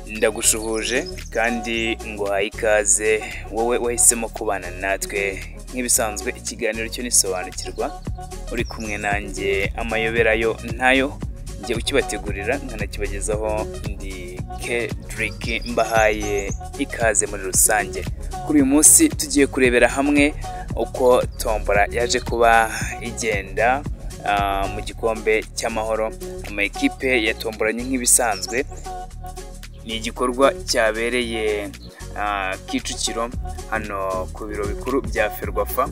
Ndagushuhuje kandi nguhaye ikaze wowe wahisemo kubana natwe nk'ibisanzwe ikiganiro cyo nisobanukirwa uri kumwe nanjye amayobera yo ntayo njye ukibategurira nkanakibagezaho ndi Kendrick mbahaye ikaze muri rusange. Kuri uyu munsi tugiye kurebera hamwe uko tombora yaje kuba igenda mu gikombe cy'amahoro. Amakipe yatomboranye nk'ibisanzwe, ni igikorwa cyabereye Kicukiro hano ku biro bikuru bya Ferwafa,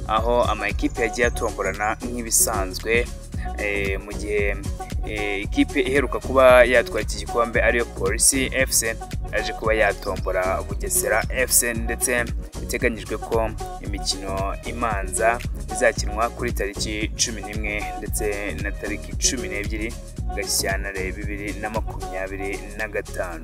aho amakipe yagiye atomborana nk'ibisanzwe mu gihe ikipe iheruka kuba yatwara iki gikombe ariyo Polisi FC yaje kuba yatombora Bugesera FC, ndetse biteganyijwe ko imikino imanza izakinwa kuri tariki 11 ndetse na tariki 12 Gashyantare 2025.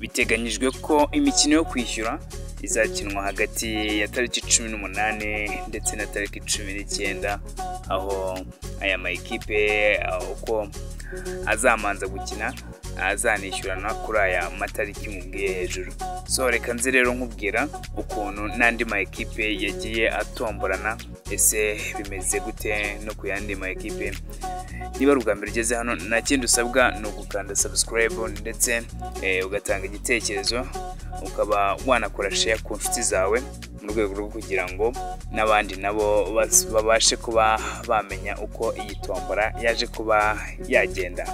Biteganyijwe ko imikino yo kwishyura izakinwa hagati ya tariki 18 ndetse na tariki 19, aho aya makipe uko azamanza gukina azanishyurana kuri aya matariki mubwiye hejuru. So reka nzi rero nkubwira ukuntu n'andi makipe yagiye atomborana, ese bimeze gute no ku yandi makipe. Niba ari ubwa mbere ugeze hano, nta kindi usabwa ni ugukanda subscribe ndetse ugatanga igitekerezo, ukaba wanakora share ku nshuti zawe mu rwego rwo kugira ngo n'abandi nabo babashe kuba bamenya uko iyi tombora yaje kuba yagenda.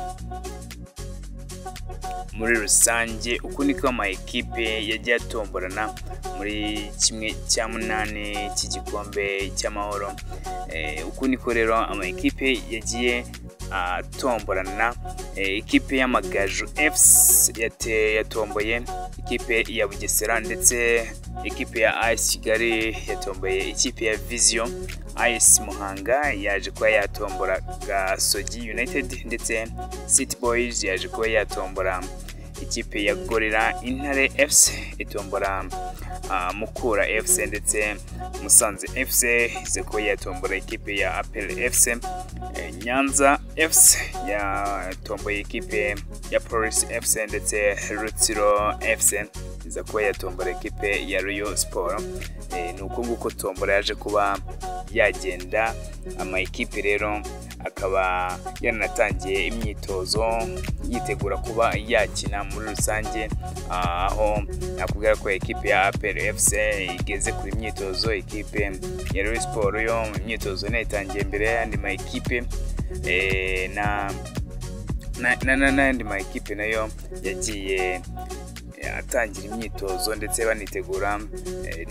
Muri rusange uku niko amakipe yagiye atomborana muri 1/8 cy'igikombe cy'amahoro. Uku niko rero amakipe yagiye atomborana. Ikipe y'Amagaju FC yatomboye ikipe ya Bugesera, ndetse ikipe ya AS Kigali yatomboye ikipe ya Vision. AS Muhanga yaje kuba yatombora Gasogi United, ndetse City Boys yaje kuba yatombora ikipe ya Gorilla. Intare FC itombora Mukura FC, ndetse Musanze FC ize kuba yatombora ikipe ya APR FC. Nyanza FC yatomboye ikipe ya Police FC, ndetse Rutsiro FC iza kuba yatombora ikipe ya Royal Sport. Ni uko nguko tombora yaje kuba yagenda. Amakipe rero akaba yanatangiye imyitozo yitegura kuba yakina muri rusange, aho nakubwira ko ikipe ya APR FC igeze kuri imyitozo, ikipe ya Royal Sport yo imyitozo nayitangiye mbere y'andi makipe, n'andi makipe nayo yagiye atangira imyitozo ndetse banitegura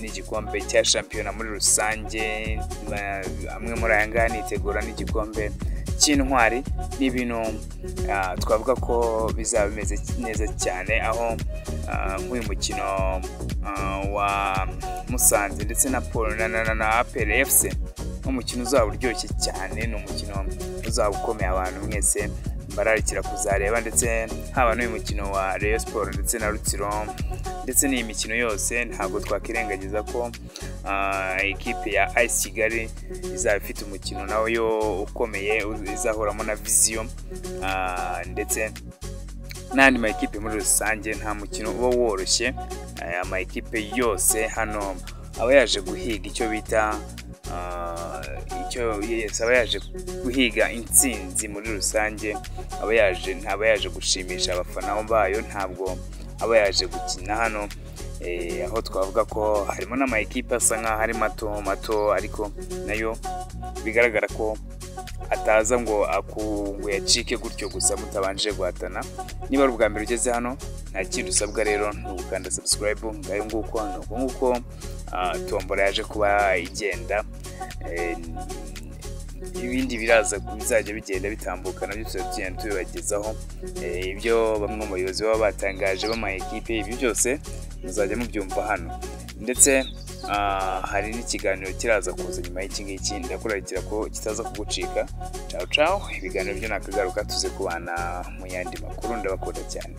n'igikombe cya shampiyona muri rusange. Amwe muri aya ngaya nitegura n'igikombe cy'intwari. Ni ibintu twavuga ko bizaba bimeze neza cyane, aho nk'uyu mukino wa Musanze ndetse na APR FC umukino uzaba uryoshye cyane, ni umukino uzaba ukomeye abantu mwese bararikira kuzareba, ndetse haba n'uyu mukino wa Rayon Sport ndetse na Rutsiro, ndetse n'iyi mikino yose ntabwo twakirengagiza ko ikipe ya AS Kigali izaba ifite umukino nawe yo ukomeye izahoramo na Vision, ndetse n'andi makipe muri rusange. Nta mukino uba woroshye. Aya makipe yose hano aba yaje guhiga icyo bita aba yaje guhiga intsinzi muri rusange, ntaba yaje gushimisha abafana bayo, ntabwo aba yaje gukina hano. Aho twavuga ko harimo n'amakipe asa nk'aho ari mato, ariko nayo bigaragara ko ataza ngo yacike gutyo gusa mutabanje guhatana. Niba ari ubwa mbere ugeze hano, nta kindi usabwa rero ni ugukanda subscribe. Ngayo nguko tombora yaje kuba igenda. Ibindi bizajya bigenda bitambuka, nabyo tugenda tubibagezaho. Ibyo bamwe mu bayobozi baba batangaje b'amakipe, ibi byose muzajya mubyumva hano, ndetse hari n'ikiganiro kiraza kuza nyuma y'iki ngiki. Ndakurarikira ko kitaza kugucika. Ciao, ibiganiro byo nakagaruka tuze kubana mu yandi makuru. Ndabakunda cyane.